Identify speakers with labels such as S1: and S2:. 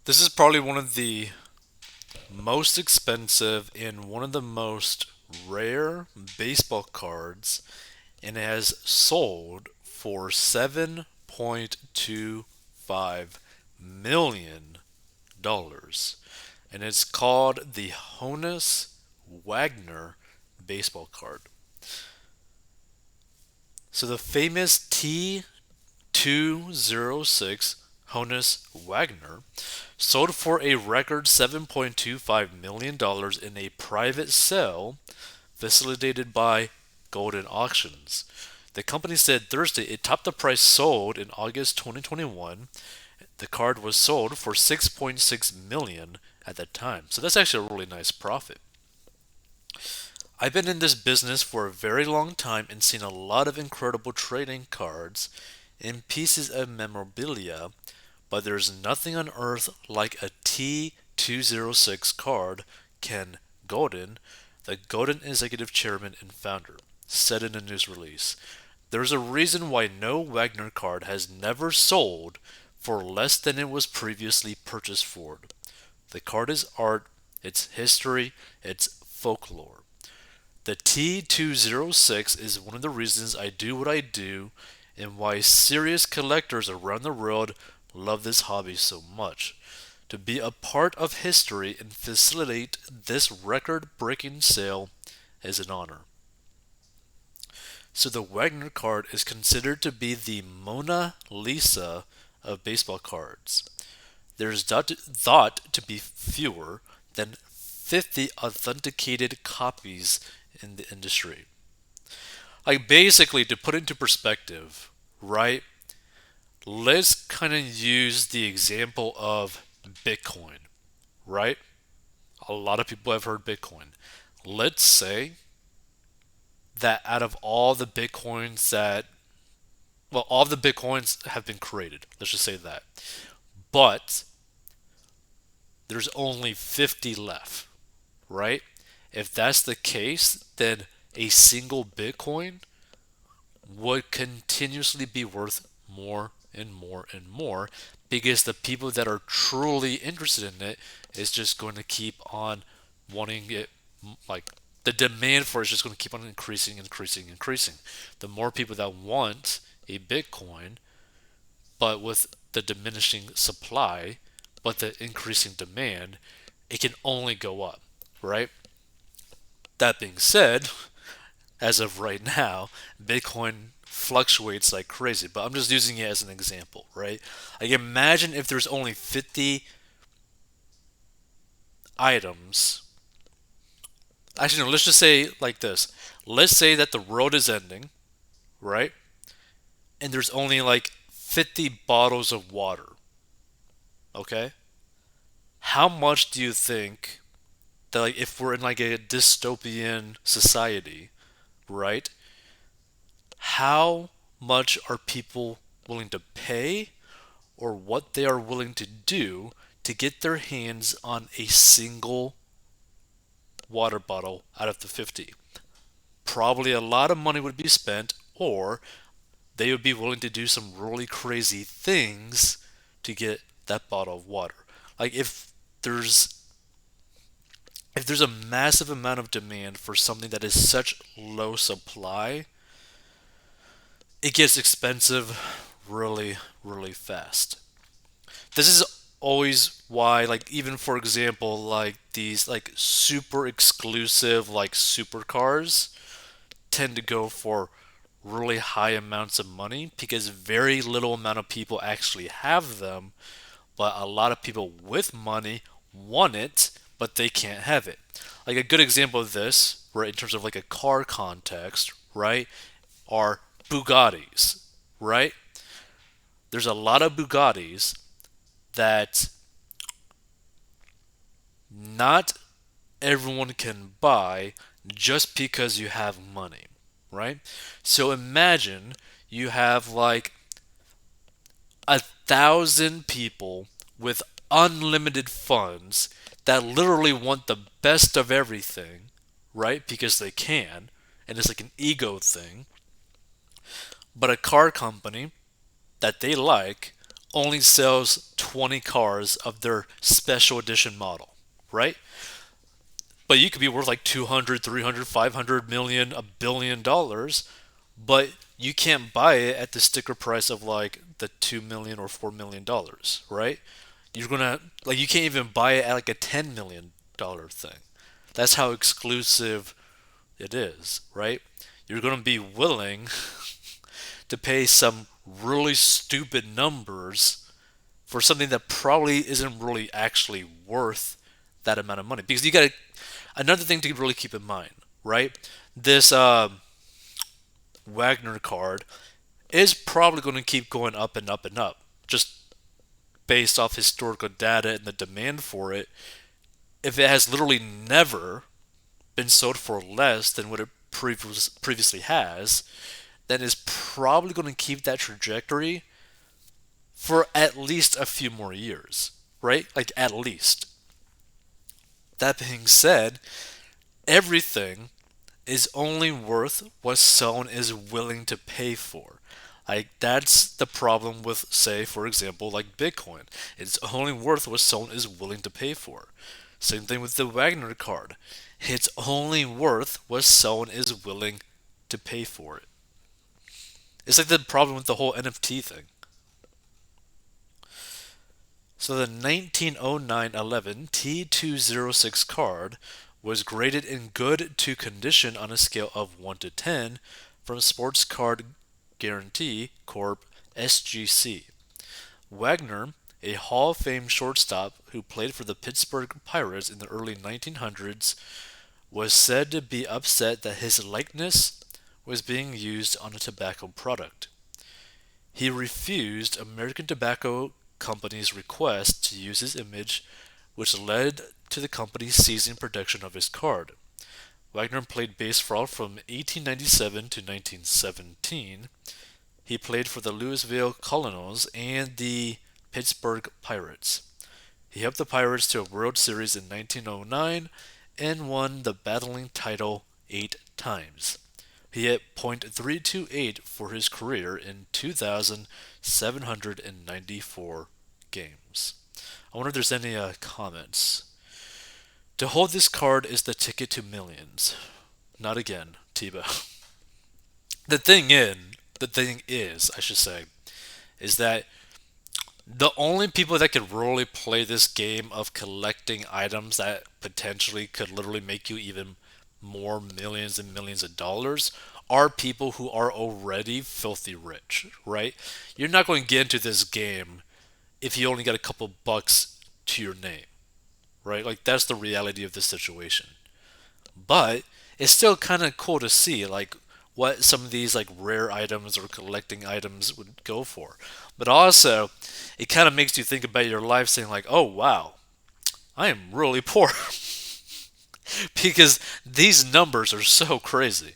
S1: This is probably one of the most expensive and one of the most rare baseball cards, and it has sold for $7.25 million. And it's called the Honus Wagner baseball card. So the famous T206 Honus Wagner sold for a record $7.25 million in a private sale facilitated by Golden Auctions. The company said Thursday it topped the price sold in August 2021. The card was sold for 6.6 million at that time. So that's actually a really nice profit. I've been in this business for a very long time and seen a lot of incredible trading cards and pieces of memorabilia, but there's nothing on earth like a T206 card, Ken Golden, the Golden executive chairman and founder, said in a news release. There's a reason why no Wagner card has never sold for less than it was previously purchased for. The card is art, it's history, it's folklore. The T206 is one of the reasons I do what I do and why serious collectors around the world love this hobby so much. To be a part of history and facilitate this record breaking sale is an honor. So the Wagner card is considered to be the Mona Lisa of baseball cards. There's thought to be fewer than 50 authenticated copies in the industry. Like basically to put into perspective, right? Let's kind of use the example of Bitcoin, right? A lot of people have heard Bitcoin. Let's say that out of all the Bitcoins that, well, all of the Bitcoins have been created. Let's just say that. But there's only 50 left, right? If that's the case, then a single Bitcoin would continuously be worth more and more and more because the people that are truly interested in it is just going to keep on wanting it. Like the demand for it is just going to keep on increasing, increasing, increasing. The more people that want a Bitcoin, but with the diminishing supply, but the increasing demand, it can only go up, right? That being said, as of right now, Bitcoin fluctuates like crazy, but I'm just using it as an example, right? Like imagine if there's only 50 items. Actually, no, let's just say like this. Let's say that the world is ending, right? And there's only like 50 bottles of water, okay? How much do you think that like if we're in like a dystopian society, right? How much are people willing to pay or what they are willing to do to get their hands on a single water bottle out of the 50? Probably a lot of money would be spent, or they would be willing to do some really crazy things to get that bottle of water. Like there's if there's a massive amount of demand for something that is such low supply, it gets expensive really, really fast. This is always why, like, even for example, like these like super exclusive like supercars tend to go for really high amounts of money because very little amount of people actually have them, but a lot of people with money want it, but they can't have it. Like a good example of this, right, in terms of like a car context, right, are Bugattis, right? There's a lot of Bugattis that not everyone can buy just because you have money, right? So imagine you have like 1,000 people with unlimited funds that literally want the best of everything, right? Because they can, and it's like an ego thing. But a car company that they like only sells 20 cars of their special edition model, right? But you could be worth like 200, 300, 500 million, $1 billion, but you can't buy it at the sticker price of like the 2 million or $4 million, right? You're gonna like you can't even buy it at like a $10 million thing. That's how exclusive it is, right? You're gonna be willing to pay some really stupid numbers for something that probably isn't really actually worth that amount of money. Because you got another thing to really keep in mind, right? This Wagner card is probably going to keep going up and up and up, just based off historical data and the demand for it. If it has literally never been sold for less than what it previously has, then it's probably going to keep that trajectory for at least a few more years, right? Like at least. That being said, everything is only worth what someone is willing to pay for. Like that's the problem with, say, for example, like Bitcoin. It's only worth what someone is willing to pay for. Same thing with the Wagner card. It's only worth what someone is willing to pay for it. It's like the problem with the whole NFT thing. So the 1909-11 T206 card was graded in good to condition on a scale of 1 to 10 from Sports Card Guarantee Corp SGC. Wagner, a Hall of Fame shortstop who played for the Pittsburgh Pirates in the early 1900s, was said to be upset that his likeness was being used on a tobacco product. He refused American Tobacco Company's request to use his image, which led to the company ceasing production of his card. Wagner played baseball from 1897 to 1917. He played for the Louisville Cardinals and the Pittsburgh Pirates. He helped the Pirates to a World Series in 1909 and won the battling title 8 times. He hit .328 for his career in 2,794 games. I wonder if there's any comments. To hold this card is the ticket to millions. Not again, Tebow. The thing is, I should say, is that the only people that could really play this game of collecting items that potentially could literally make you even more millions and millions of dollars are people who are already filthy rich, right? You're not going to get into this game if you only got a couple bucks to your name, right? Like that's the reality of the situation. But it's still kind of cool to see like what some of these like rare items or collecting items would go for. But also, it kind of makes you think about your life saying like, "Oh wow, I am really poor." Because these numbers are so crazy.